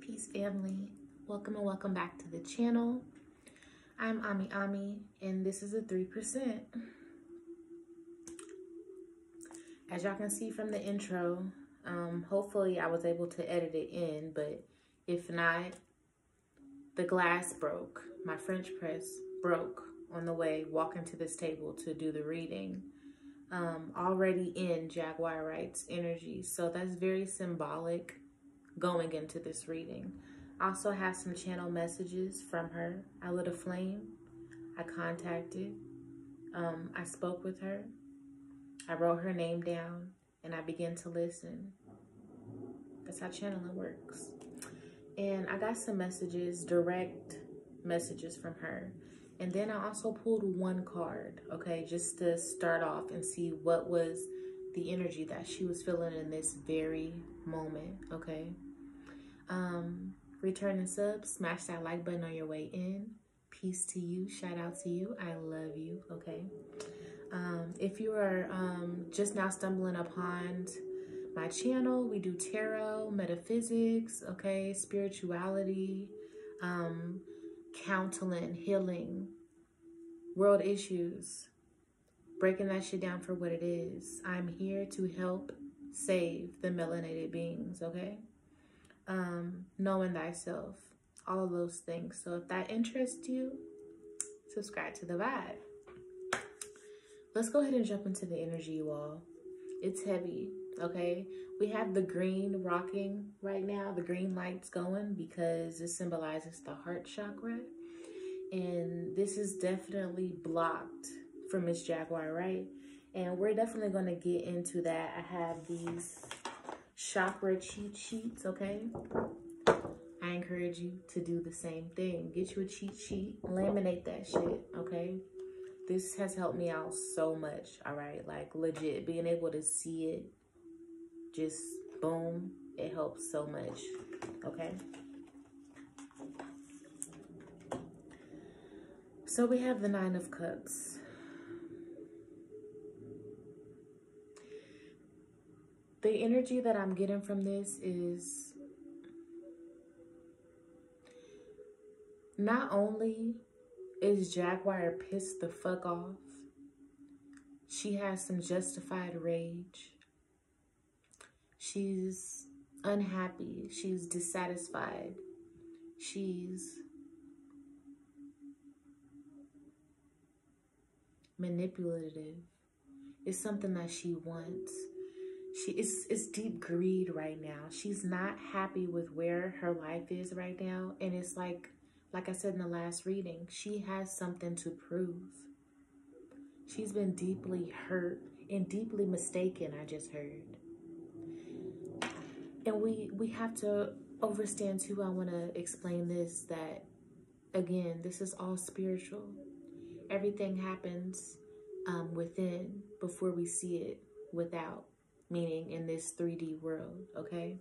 Peace family, welcome and welcome back to the channel. I'm Ami and this is a 3%. As y'all can see from the intro, hopefully I was able to edit it in, but if not, the glass broke. My French press broke on the way walking to this table to do the reading. Already in Jaguar WRIGHT's energy, so that's very symbolic going into this reading. I also have some channel messages from her. I lit a flame. I contacted. I spoke with her. I wrote her name down and I began to listen. That's how channeling works. And I got some messages, direct messages from her. And then I also pulled one card, okay, just to start off and see what was the energy that she was feeling in this very moment, okay? Returning subs, smash that like button on your way in. Peace to you, shout out to you, I love you, okay? If you are just now stumbling upon my channel, we do tarot, metaphysics, okay, spirituality, counseling, healing, world issues, breaking that shit down for what it is. I'm here to help save the melanated beings, okay? Knowing thyself, all of those things. So if that interests you, subscribe to the vibe. Let's go ahead and jump into the energy, you all. It's heavy, okay? We have the green rocking right now, the green light's going because it symbolizes the heart chakra. And this is definitely blocked for Miss Jaguar, right? And we're definitely going to get into that. I have these chakra cheat sheets, okay? I encourage you to do the same thing. Get you a cheat sheet, laminate that shit, okay? This has helped me out so much, all right? Like, legit, being able to see it, just boom, it helps so much, okay? So we have the 9 of Cups. The energy that I'm getting from this is not only is Jaguar pissed the fuck off, she has some justified rage. She's unhappy. She's dissatisfied. She's manipulative. It's something that she wants. It's deep greed right now. She's not happy with where her life is right now. And it's like I said in the last reading, she has something to prove. She's been deeply hurt and deeply mistaken, I just heard. And we have to understand too, I want to explain this, that again, this is all spiritual. Everything happens within before we see it without, meaning in this 3D world, okay?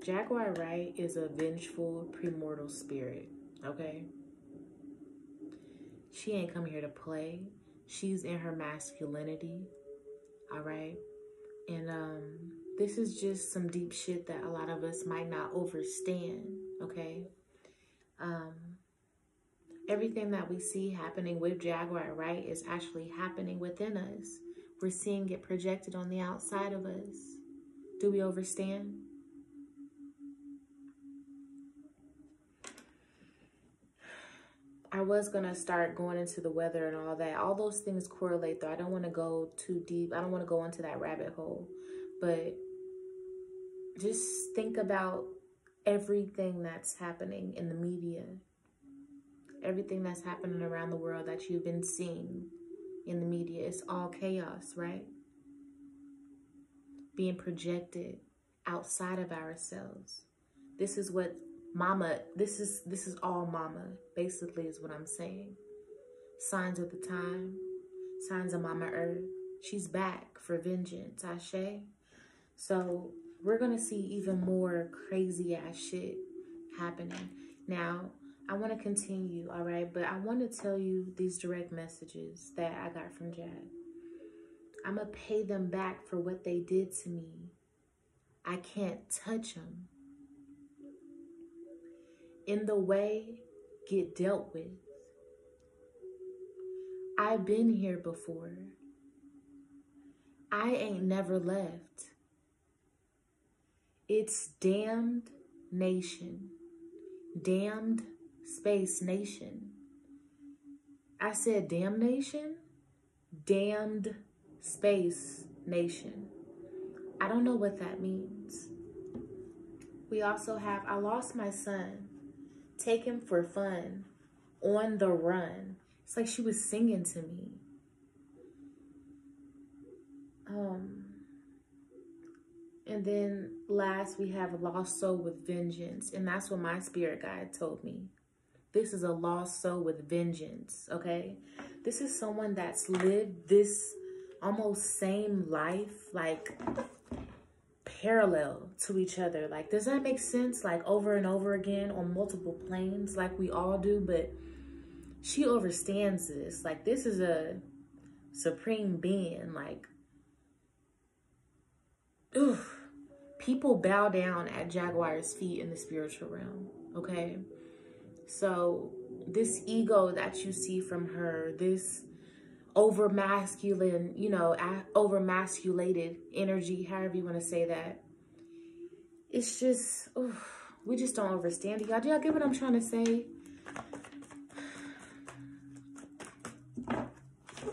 Jaguar WRIGHT is a vengeful, premortal spirit, okay? She ain't come here to play. She's in her masculinity, all right? And this is just some deep shit that a lot of us might not understand, okay? Everything that we see happening with Jaguar WRIGHT is actually happening within us. We're seeing it projected on the outside of us. Do we understand? I was going to start going into the weather and all that. All those things correlate, though. I don't want to go too deep. I don't want to go into that rabbit hole. But just think about everything that's happening in the media. Everything that's happening around the world that you've been seeing in the media. It's all chaos, right? Being projected outside of ourselves. This is what Mama, this is all Mama, basically is what I'm saying. Signs of the time, signs of Mama Earth. She's back for vengeance, Ashe. So we're going to see even more crazy ass shit happening. Now, I want to continue, all right? But I want to tell you these direct messages that I got from Jag. I'm going to pay them back for what they did to me I can't touch them. In the way, get dealt with. I've been here before. I ain't never left. It's damned nation. Damned space nation. I said damnation? Damned space nation. I don't know what that means. We also have, I lost my son. Take him for fun. On the run. It's like she was singing to me. And then last we have lost soul with vengeance. And that's what my spirit guide told me. This is a lost soul with vengeance, okay? This is someone that's lived this almost same life, like parallel to each other. Like, does that make sense? Like over and over again on multiple planes like we all do, but she understands this. Like, this is a supreme being. Like, oof. People bow down at Jaguar's feet in the spiritual realm, okay? So this ego that you see from her, this over masculine, you know, over masculated energy, however you want to say that, it's just, oof, we just don't understand it. Y'all, do y'all get what I'm trying to say?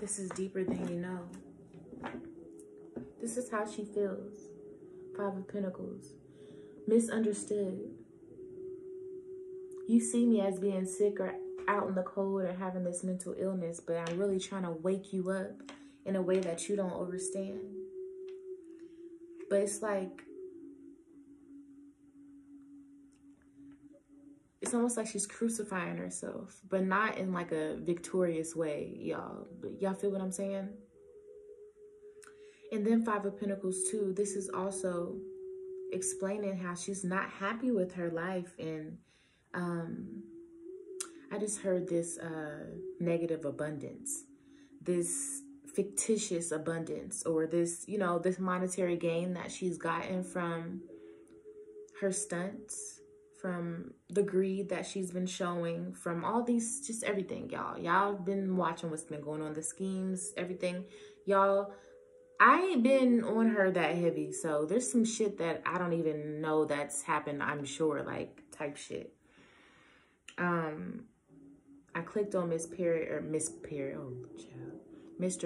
This is deeper than you know. This is how she feels. 5 of Pentacles. Misunderstood. You see me as being sick or out in the cold or having this mental illness, but I'm really trying to wake you up in a way that you don't understand. But it's like, it's almost like she's crucifying herself, but not in like a victorious way, y'all. Y'all feel what I'm saying? And then 5 of Pentacles too. This is also explaining how she's not happy with her life. And I just heard this negative abundance, this fictitious abundance, or this, you know, this monetary gain that she's gotten from her stunts, from the greed that she's been showing, from all these, just everything, y'all. Y'all been watching what's been going on, the schemes, everything. Y'all, I ain't been on her that heavy, so there's some shit that I don't even know that's happened, I'm sure, like, type shit. I clicked on Mr.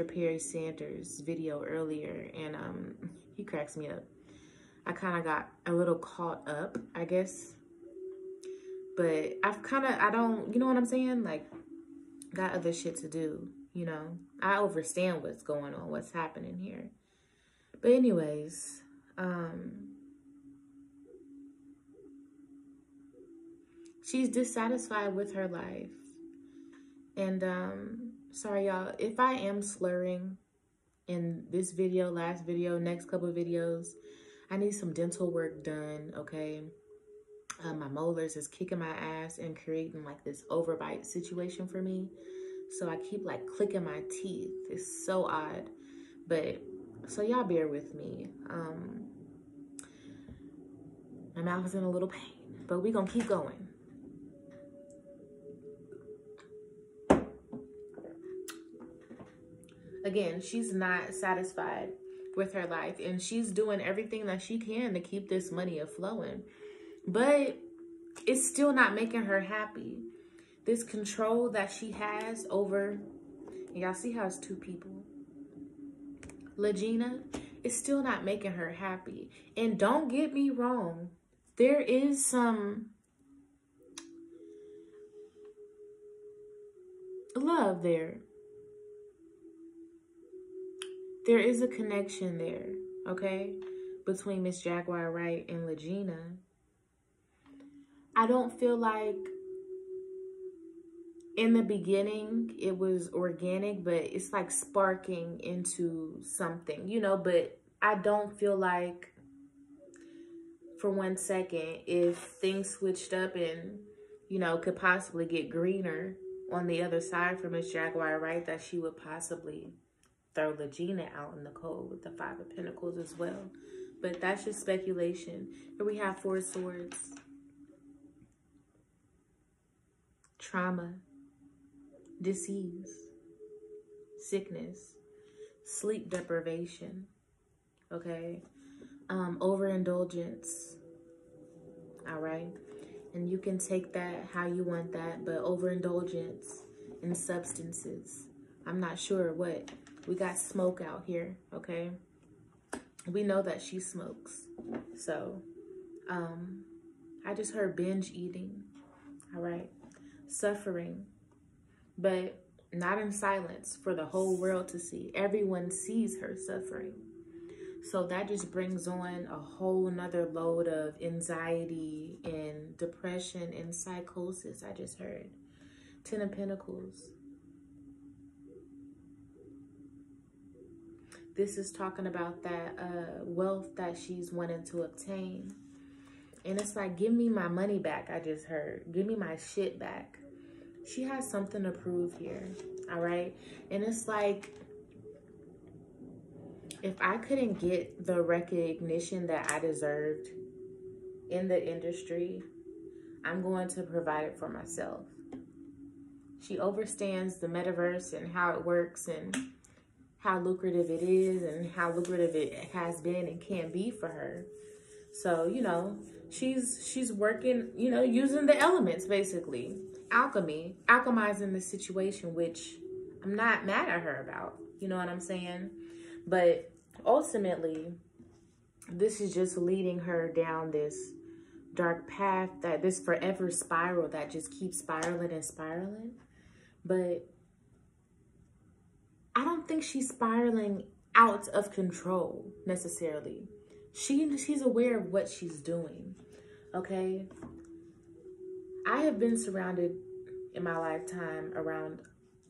Perry Sanders' video earlier, and he cracks me up. I kind of got a little caught up, I guess. But I don't, you know what I'm saying? Like, got other shit to do, you know? I understand what's going on, what's happening here. But anyways, she's dissatisfied with her life. And sorry, y'all, if I am slurring in this video, last video, next couple of videos, I need some dental work done, okay? My molars is kicking my ass and creating like this overbite situation for me. So I keep like clicking my teeth. It's so odd. But, so y'all bear with me. My mouth is in a little pain, but we gonna keep going. Again, she's not satisfied with her life, and she's doing everything that she can to keep this money aflowing. But it's still not making her happy. This control that she has over, y'all see how it's 2 people. Legina, it's still not making her happy. And don't get me wrong, there is some love there. There is a connection there, okay, between Miss Jaguar Wright and Legina. I don't feel like in the beginning it was organic, but it's like sparking into something, you know, but I don't feel like for 1 second if things switched up and, you know, could possibly get greener on the other side for Miss Jaguar Wright, that she would possibly throw Legina out in the cold with the 5 of Pentacles as well. But that's just speculation. Here we have 4 swords. Trauma, disease, sickness, sleep deprivation, okay? Overindulgence, all right? And you can take that how you want that, but overindulgence in substances. I'm not sure what. We got smoke out here, okay? We know that she smokes. So, I just heard binge eating, all right? Suffering, but not in silence for the whole world to see. Everyone sees her suffering. So that just brings on a whole nother load of anxiety and depression and psychosis, I just heard. 10 of Pentacles. This is talking about that wealth that she's wanting to obtain. And it's like, give me my money back, I just heard. Give me my shit back. She has something to prove here, all right? And it's like, if I couldn't get the recognition that I deserved in the industry, I'm going to provide it for myself. She understands the metaverse and how it works and how lucrative it is and how lucrative it has been and can be for her. So, you know, she's working, you know, using the elements, basically. Alchemy, alchemizing the situation, which I'm not mad at her about. You know what I'm saying? But ultimately, this is just leading her down this dark path, that this forever spiral that just keeps spiraling and spiraling. But I don't think she's spiraling out of control necessarily. She's aware of what she's doing, okay? I have been surrounded in my lifetime around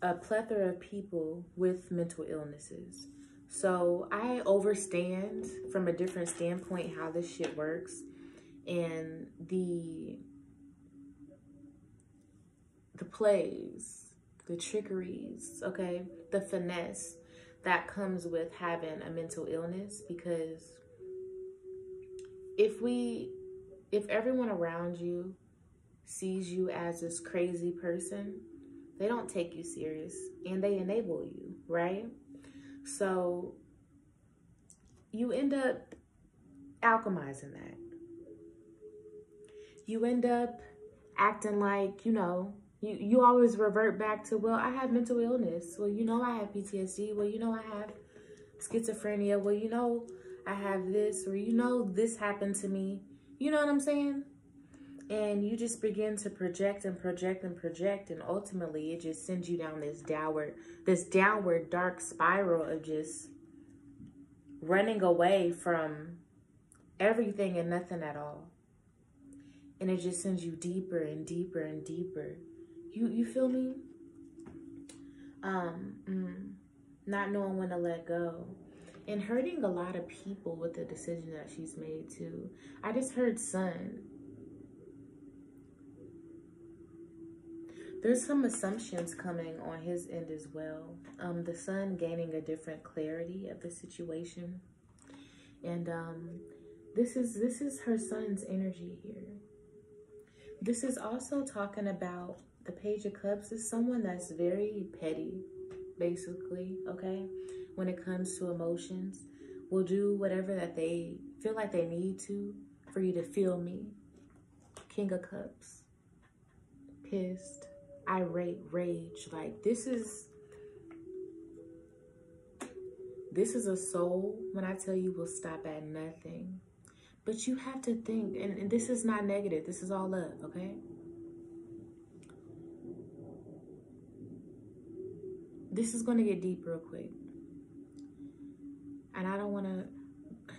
a plethora of people with mental illnesses. So I understand from a different standpoint how this shit works and the plays, the trickeries, okay? The finesse that comes with having a mental illness, because if everyone around you sees you as this crazy person, they don't take you serious and they enable you, right? So you end up alchemizing that. You end up acting like, you know, you always revert back to, well, I have mental illness. Well, you know, I have PTSD. Well, you know, I have schizophrenia. Well, you know, I have this, or you know, this happened to me. You know what I'm saying? And you just begin to project and project and project. And ultimately, it just sends you down this downward dark spiral of just running away from everything and nothing at all. And it just sends you deeper and deeper and deeper. You feel me? Not knowing when to let go. And hurting a lot of people with the decision that she's made too. I just heard Sun. There's some assumptions coming on his end as well. The Sun gaining a different clarity of the situation. And this is her son's energy here. This is also talking about the Page of Cups is someone that's very petty, basically, okay? When it comes to emotions, will do whatever that they feel like they need to for you to feel me. King of Cups. Pissed, irate, rage. Like, this is a soul, when I tell you, will stop at nothing. But you have to think, and this is not negative. This is all love, okay? This is going to get deep real quick. And I don't want to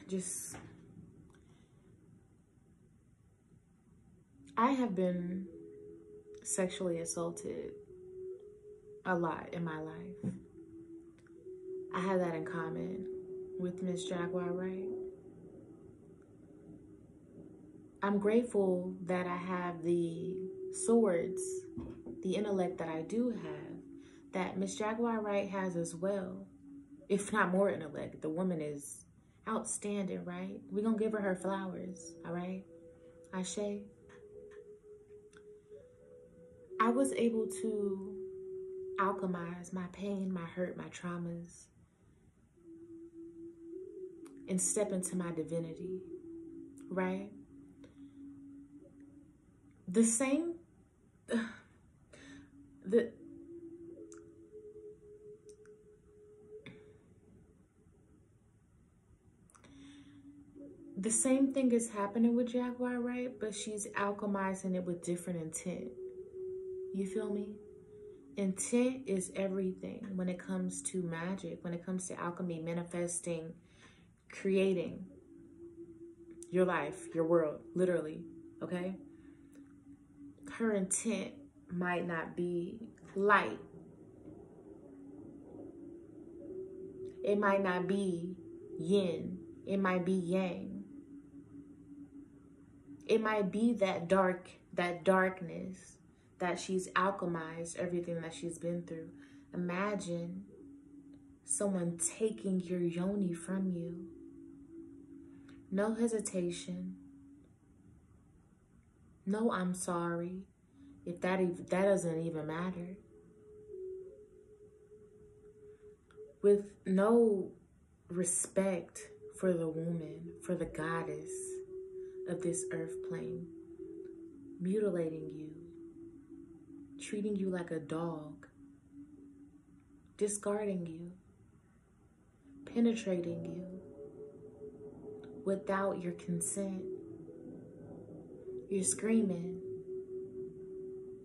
just... I have been sexually assaulted a lot in my life. I have that in common with Miss Jaguar, right? I'm grateful that I have the swords, the intellect that I do have, that Miss Jaguar Wright has as well. If not more intellect. The woman Outstanding, right? We're going to give her flowers, all right? Ashe. I was able to alchemize my pain, my hurt, my traumas, and step into my divinity, right? The same, the same thing is happening with Jaguar, right? But she's alchemizing it with different intent. You feel me? Intent is everything when it comes to magic, when it comes to alchemy, manifesting, creating your life, your world, literally, okay? Her intent might not be light. It might not be yin. It might be yang. It might be that darkness that she's alchemized everything that she's been through. Imagine someone taking your yoni from you. No hesitation. No, I'm sorry. If that doesn't even matter. With no respect for the woman, for the goddess of this earth plane, mutilating you, treating you like a dog, discarding you, penetrating you without your consent. You're screaming,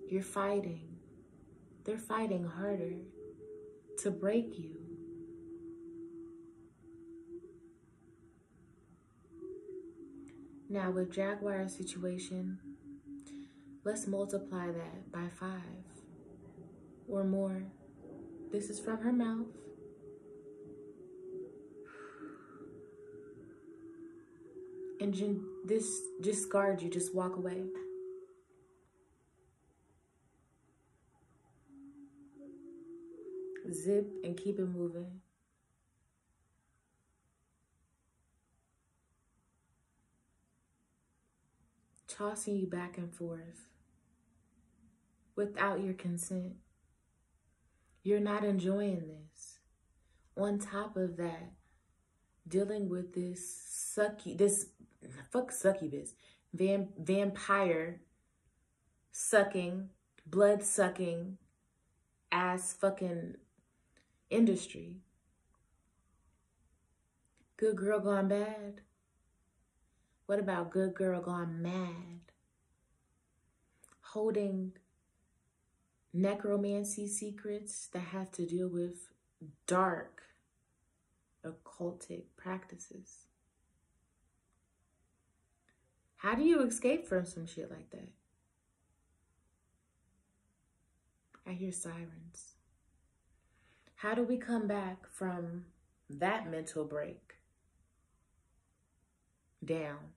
you're fighting. They're fighting harder to break you. Now with Jaguar's situation, let's multiply that by 5 or more. This is from her mouth. And this discard you, just walk away. Zip and keep it moving. Tossing you back and forth without your consent. You're not enjoying this. On top of that, dealing with this succubus, vampire sucking, blood sucking ass fucking industry. Good girl gone bad. What about good girl gone mad? Holding necromancy secrets that have to deal with dark occultic practices. How do you escape from some shit like that? I hear sirens. How do we come back from that mental break down?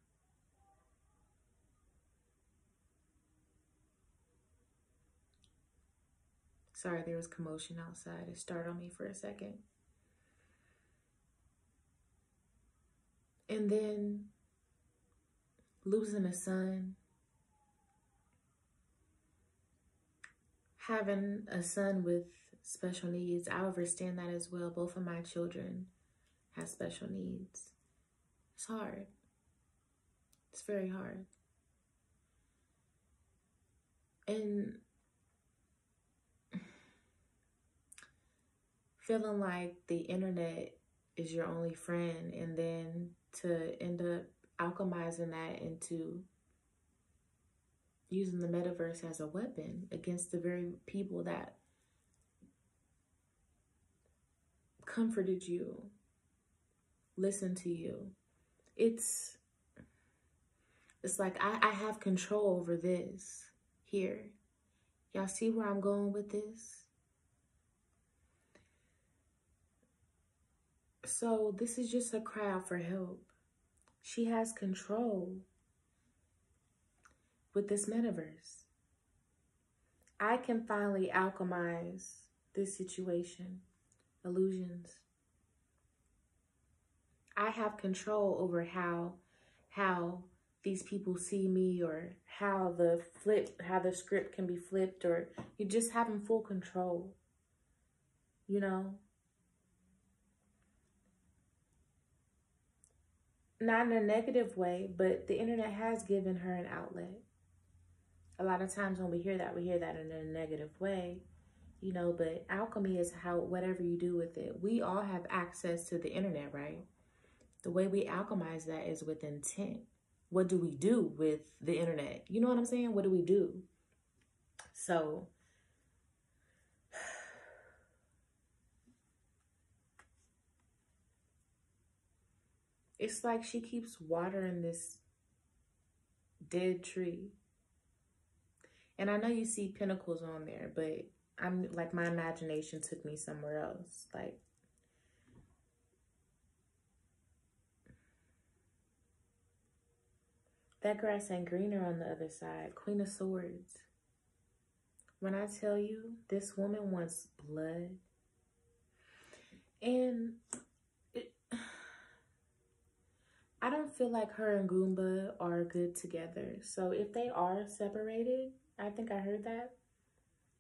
Sorry, there was commotion outside. It startled me for a second. And then losing a son. Having a son with special needs. I understand that as well. Both of my children have special needs. It's hard. It's very hard. And feeling like the internet is your only friend, and then to end up alchemizing that into using the metaverse as a weapon against the very people that comforted you, listened to you. It's like I have control over this here. Y'all see where I'm going with this? So this is just a cry out for help. She has control with this metaverse. I can finally alchemize this situation. Illusions. I have control over how these people see me, or how the script can be flipped, or you're just having full control, you know? Not in a negative way, but the internet has given her an outlet. A lot of times when we hear that in a negative way, you know, but alchemy is how, whatever you do with it. We all have access to the internet, right? The way we alchemize that is with intent. What do we do with the internet? You know what I'm saying? What do we do? So it's like she keeps watering this dead tree. And I know you see pinnacles on there, but I'm like, my imagination took me somewhere else. Like, that grass ain't greener on the other side. Queen of Swords. When I tell you, this woman wants blood. And I don't feel like her and Goomba are good together. So if they are separated, I think I heard that.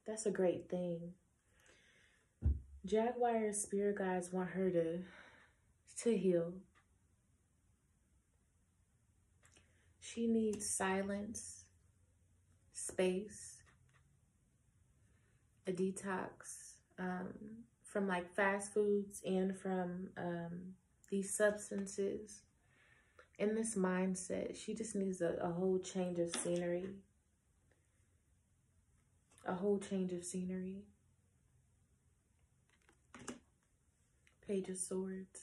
That's a great thing. Jaguar spirit guides want her to heal. She needs silence, space, a detox from like fast foods and from these substances. In this mindset, she just needs a whole change of scenery. A whole change of scenery. Page of Swords.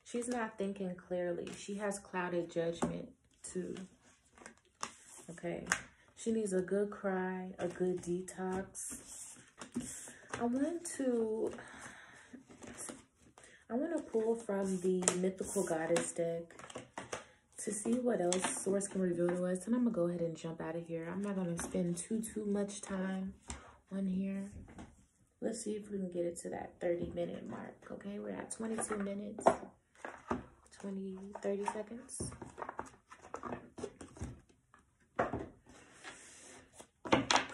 She's not thinking clearly. She has clouded judgment too. Okay. She needs a good cry, a good detox. I want to pull from the Mythical Goddess deck to see what else Source can reveal to us. And I'm going to go ahead and jump out of here. I'm not going to spend too much time on here. Let's see if we can get it to that 30-minute mark. Okay, we're at 22 minutes. 30 seconds.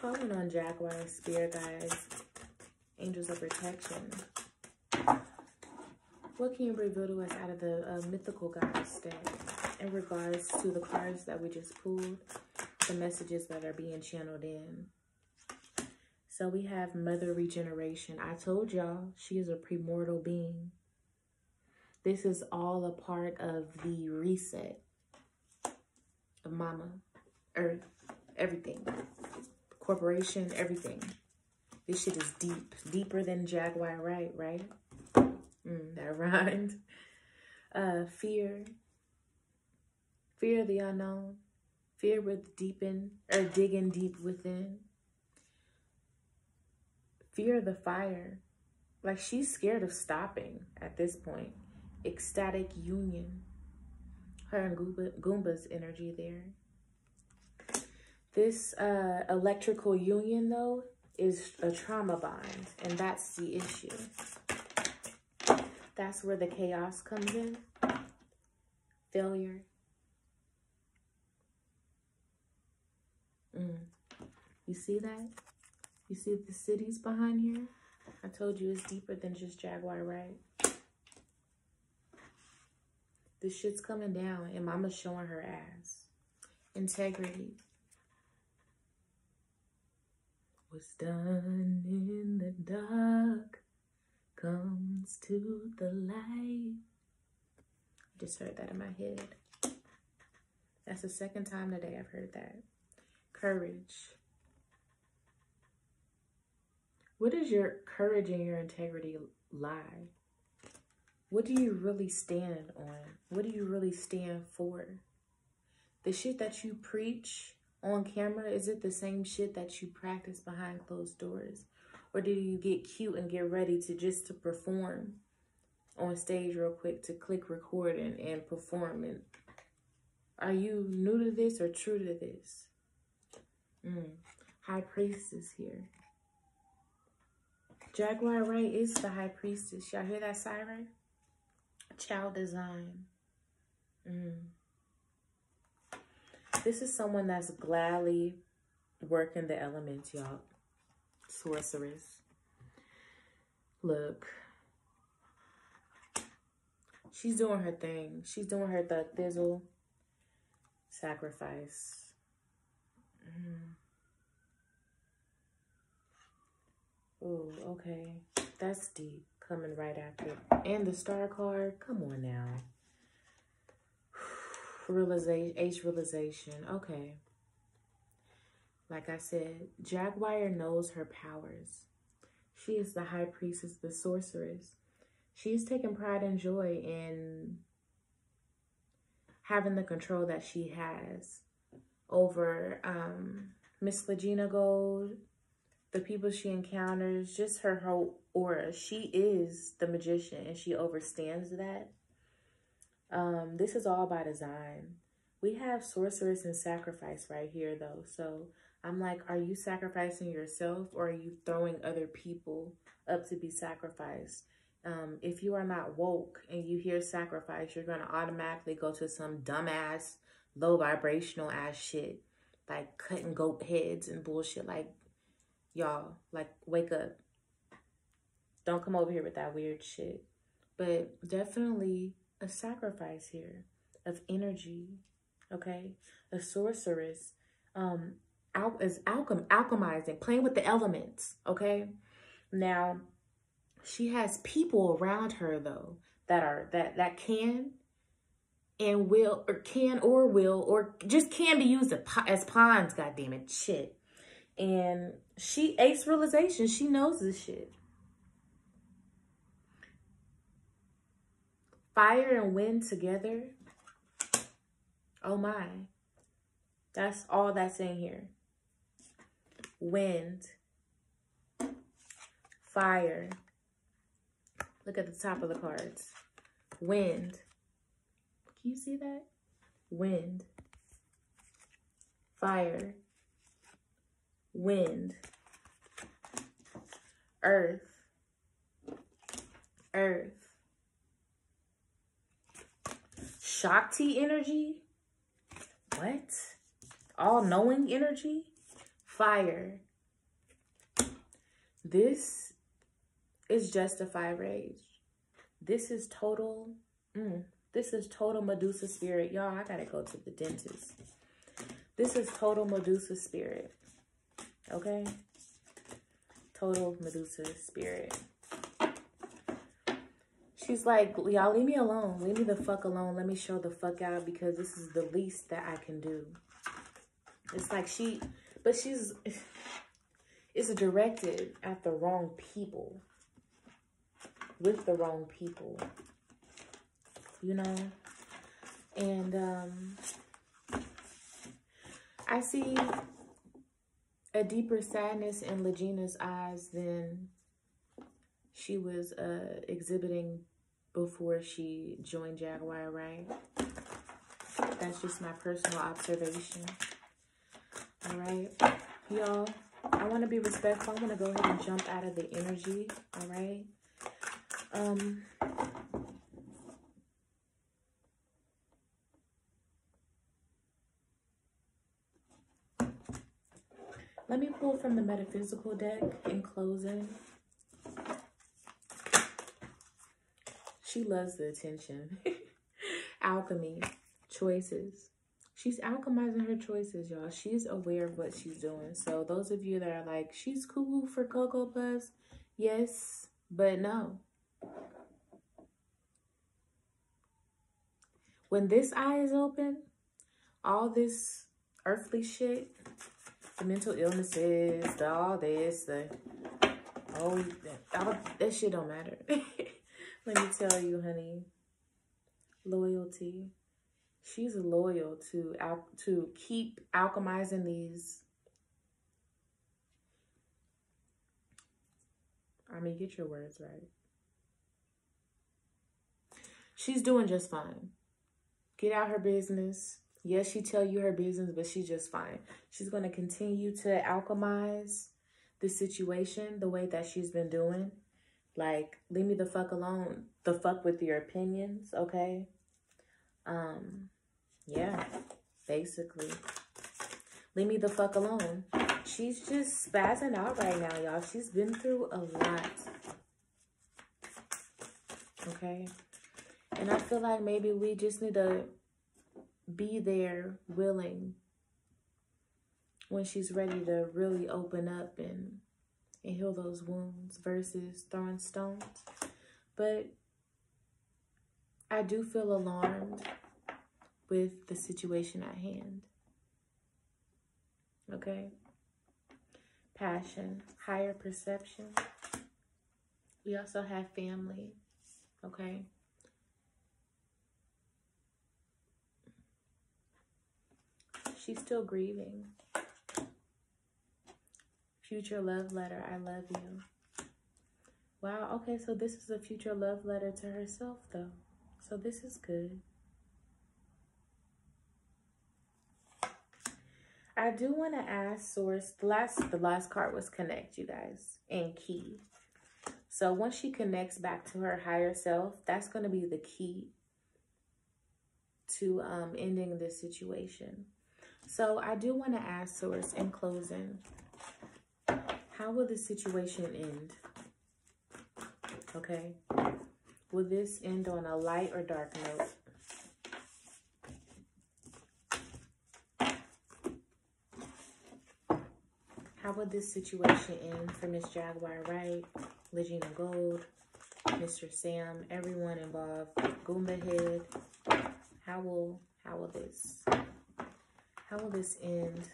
Calling on Jaguar, spirit guides, angels of protection. What can you reveal to us out of the Mythical Goddess deck in regards to the cards that we just pulled, the messages that are being channeled in? So we have Mother Regeneration. I told y'all she is a primordial being. This is all a part of the reset of Mama, Earth, everything. Corporation, everything. This shit is deep. Deeper than Jaguar, right? That rhymed. Fear. Fear of the unknown. Fear with digging deep within. Fear of the fire. Like, she's scared of stopping at this point. Ecstatic union. Her and Goomba's energy there. This electrical union, though, is a trauma bond. And that's the issue. That's where the chaos comes in. Failure. You see that? You see the cities behind here? I told you it's deeper than just Jaguar, right? This shit's coming down and Mama's showing her ass. Integrity. What's done in the dark comes to the light. I just heard that in my head. That's the second time today I've heard that. Courage. Where does your courage and your integrity lie? What do you really stand on? What do you really stand for? The shit that you preach on camera, is it the same shit that you practice behind closed doors? Or do you get cute and get ready to perform on stage real quick, to click record and perform? And are you new to this or true to this? High Priestess here. Jaguar, right, is the High Priestess. Y'all hear that siren? Child design. This is someone that's gladly working the elements, y'all. Sorceress. Look. She's doing her thing. She's doing her thug thizzle. Sacrifice. Oh, okay. That's deep. Coming right after. And the star card. Come on now. Realization. Okay. Like I said, Jaguar knows her powers. She is the high priestess, the sorceress. She's taking pride and joy in having the control that she has over Miss Legina Gold, the people she encounters, just her whole aura. She is the magician and she understands that. This is all by design. We have sorceress and sacrifice right here though. So I'm like, are you sacrificing yourself or are you throwing other people up to be sacrificed? If you are not woke and you hear sacrifice, you're going to automatically go to some dumbass, low vibrational ass shit. Like cutting goat heads and bullshit. Like, y'all, like, wake up. Don't come over here with that weird shit. But definitely a sacrifice here of energy, okay? A sorceress is alchemizing, playing with the elements, okay? Now, she has people around her, though, that can and will, or just can be used as pawns, goddammit, shit. And she ace realization. She knows this shit. Fire and wind together. Oh my. That's all that's in here. Wind. Fire. Look at the top of the cards. Wind. Can you see that? Wind. Fire. Wind. Earth. Earth. Shakti energy? What? All-knowing energy? Fire. This is justified rage. This is total, this is total Medusa spirit. Y'all, I gotta go to the dentist. This is total Medusa spirit. Okay? Total Medusa spirit. She's like, y'all, leave me alone. Leave me the fuck alone. Let me show the fuck out because this is the least that I can do. It's like it's directed at the wrong people. With the wrong people. You know? And I see a deeper sadness in Legina's eyes than she was exhibiting before she joined Jaguar, right? That's just my personal observation. All right, y'all, I want to be respectful. I want to go ahead and jump out of the energy. All right. Let me pull from the metaphysical deck in closing. She loves the attention. Alchemy. Choices. She's alchemizing her choices, y'all. She's aware of what she's doing. So those of you that are like, she's cool for Cocoa Puffs. Yes, but no. When this eye is open, all this earthly shit, the mental illnesses, all this, that shit don't matter. Let me tell you, honey, loyalty. She's loyal to keep alchemizing these. I mean, get your words right. She's doing just fine. Get out her business. Yes, she tell you her business, but she's just fine. She's going to continue to alchemize the situation the way that she's been doing. Like, leave me the fuck alone. The fuck with your opinions, okay? Yeah, basically. Leave me the fuck alone. She's just spazzing out right now, y'all. She's been through a lot. Okay? And I feel like maybe we just need to be there, willing, when she's ready to really open up and heal those wounds versus throwing stones. But I do feel alarmed with the situation at hand. Okay? Passion, higher perception. We also have family. Okay? She's still grieving. Future love letter, I love you. Wow, okay, so this is a future love letter to herself, though. So this is good. I do want to ask Source, the last card was connect, you guys, and key. So once she connects back to her higher self, that's going to be the key to ending this situation. So I do want to ask Source in closing, how will this situation end? Okay. Will this end on a light or dark note? How would this situation end for Miss Jaguar Wright, Legina Gold, Mr. Sam, everyone involved, Goomba Head? How will this end?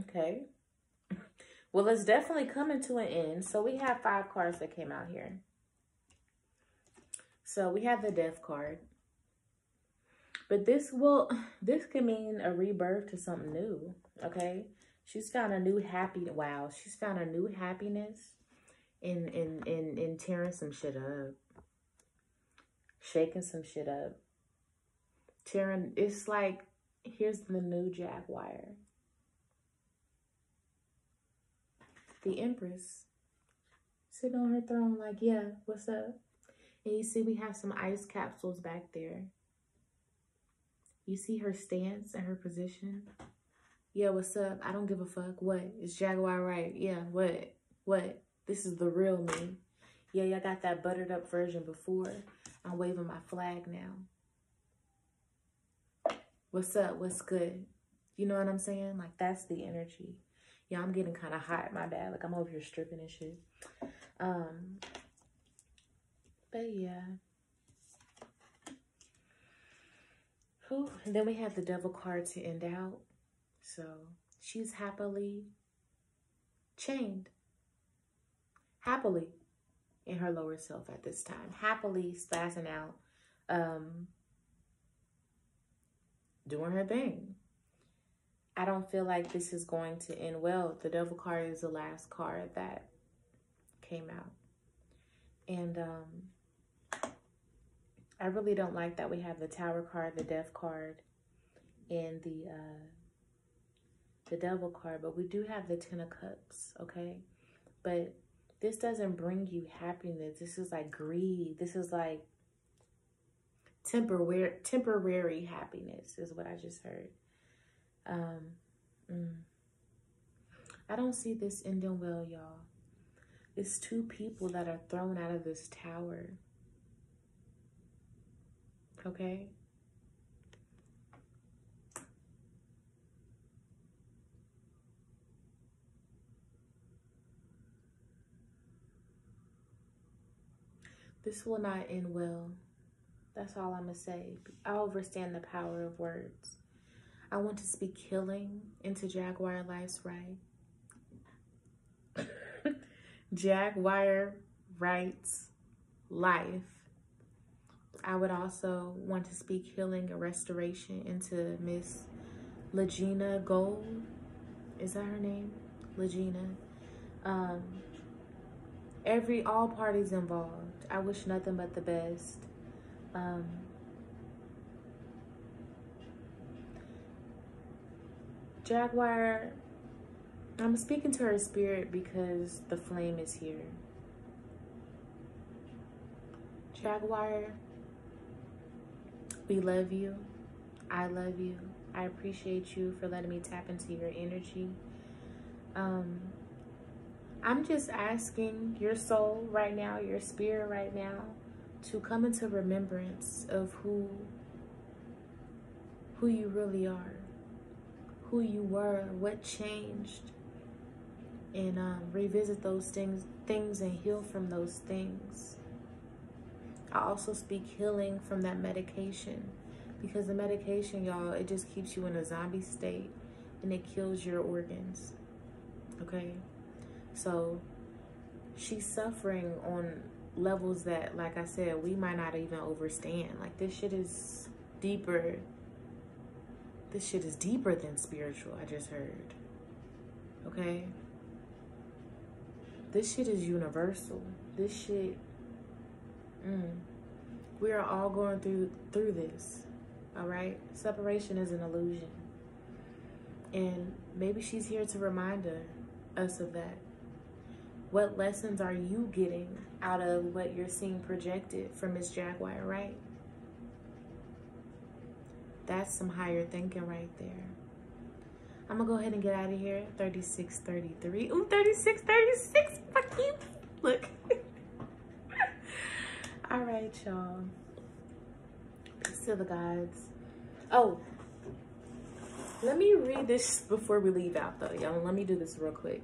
Okay. Well, it's definitely coming to an end. So we have 5 cards that came out here. So we have the Death card. But this could mean a rebirth to something new. Okay. She's found a new she's found a new happiness in tearing some shit up. Shaking some shit up. It's like, here's the new Jaguar. The Empress. Sitting on her throne like, yeah, what's up? And you see we have some ice capsules back there. You see her stance and her position? Yeah, what's up? I don't give a fuck. What? It's Jaguar Wright. Yeah, what? What? This is the real me. Yeah, y'all got that buttered up version before. I'm waving my flag now. What's up? What's good? You know what I'm saying? Like, that's the energy. Yeah, I'm getting kind of hot. My bad. Like, I'm over here stripping and shit. But yeah. Whew. And then we have the Devil card to end out. So she's happily chained. Happily in her lower self at this time. Happily spazzing out. Doing her thing. I don't feel like this is going to end well. The Devil card is the last card that came out. And I really don't like that we have the Tower card, the Death card, and the Devil card. But we do have the Ten of Cups, okay? But this doesn't bring you happiness. This is like greed. This is like temporary happiness is what I just heard. I don't see this ending well, y'all. It's 2 people that are thrown out of this tower. Okay? This will not end well. That's all I'm going to say. I understand the power of words. I want to speak healing into Jaguar Life's right. Jaguar Wright's life. I would also want to speak healing and restoration into Miss Legina Gold. Is that her name? Legina. all parties involved. I wish nothing but the best. Jaguar, I'm speaking to her spirit because the flame is here. Jaguar, we love you. I love you. I appreciate you for letting me tap into your energy. I'm just asking your soul right now, your spirit right now, to come into remembrance of who you really are, who you were, what changed, and revisit those things and heal from those things. I also speak healing from that medication, because the medication, y'all, it just keeps you in a zombie state and it kills your organs. Okay? So she's suffering on levels that, like I said, we might not even understand. Like, this shit is deeper. This shit is deeper than spiritual, I just heard. Okay? This shit is universal. This shit, we are all going through this. All right? Separation is an illusion. And maybe she's here to remind us of that. What lessons are you getting out of what you're seeing projected from Miss Jaguar, right? That's some higher thinking right there. I'm going to go ahead and get out of here. 36:33. Ooh, 36:36. Fuck you. Look. All right, y'all. Peace to the gods. Oh, let me read this before we leave out, though, y'all. Let me do this real quick.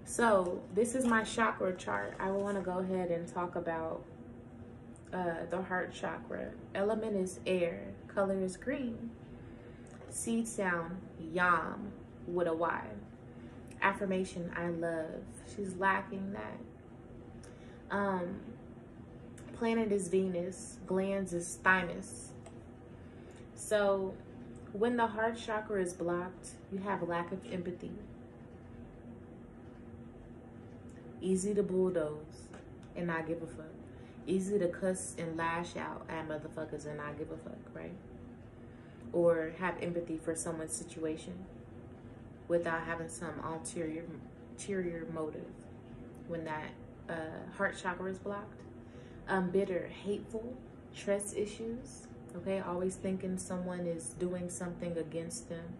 So this is my chakra chart. I want to go ahead and talk about the heart chakra. Element is air. Color is green. Seed sound, yam, with a Y. Affirmation, I love. She's lacking that. Planet is Venus. Glands is thymus. So when the heart chakra is blocked, you have a lack of empathy. Easy to bulldoze and not give a fuck. Easy to cuss and lash out at motherfuckers and not give a fuck, right? Or have empathy for someone's situation without having some ulterior motive when that heart chakra is blocked. Bitter, hateful, trust issues, okay? Always thinking someone is doing something against them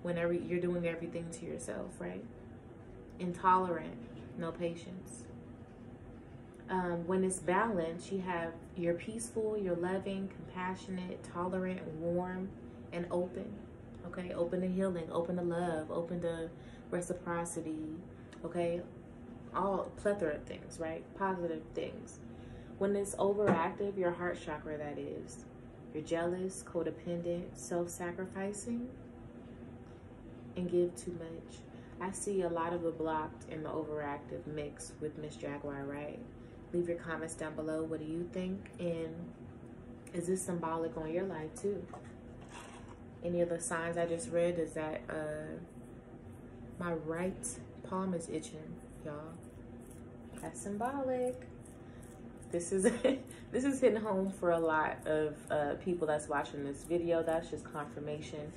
whenever you're doing everything to yourself, right? Intolerant, no patience. When it's balanced, you're peaceful, you're loving, compassionate, tolerant, warm, and open. Okay, open to healing, open to love, open to reciprocity. Okay, all plethora of things, right? Positive things. When it's overactive, your heart chakra, that is, you're jealous, codependent, self-sacrificing, and give too much. I see a lot of the blocked and the overactive mix with Miss Jaguar, right? Leave your comments down below. What do you think? And is this symbolic on your life too? Any of the signs I just read, is that my right palm is itching, y'all. That's symbolic. This is this is hitting home for a lot of people that's watching this video. That's just confirmation.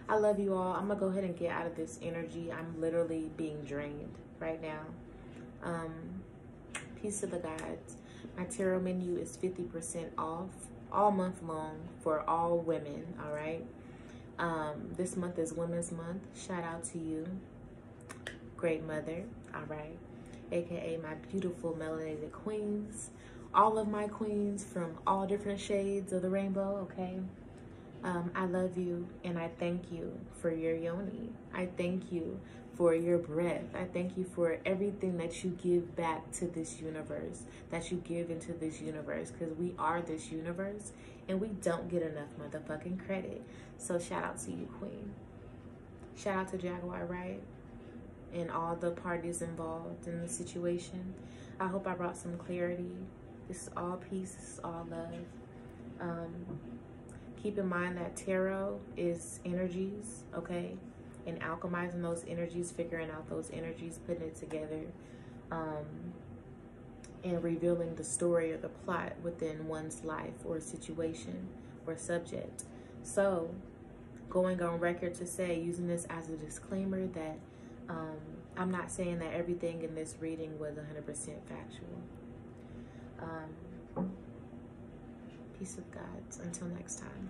I love you all. I'm gonna go ahead and get out of this energy. I'm literally being drained right now. Peace to the gods. My tarot menu is 50% off all month long for all women, all right? This month is Women's Month. Shout out to you, great mother, all right? AKA my beautiful melanated queens. All of my queens from all different shades of the rainbow, okay? I love you, and I thank you for your yoni. I thank you for your breath. I thank you for everything that you give back to this universe, that you give into this universe, because we are this universe, and we don't get enough motherfucking credit. So shout out to you, queen. Shout out to Jaguar, right? And all the parties involved in the situation. I hope I brought some clarity. This is all peace. This is all love. Keep in mind that tarot is energies, okay? And alchemizing those energies, figuring out those energies, putting it together. and revealing the story or the plot within one's life or situation or subject. So, going on record to say, using this as a disclaimer, that I'm not saying that everything in this reading was 100% factual. Peace of God. Until next time.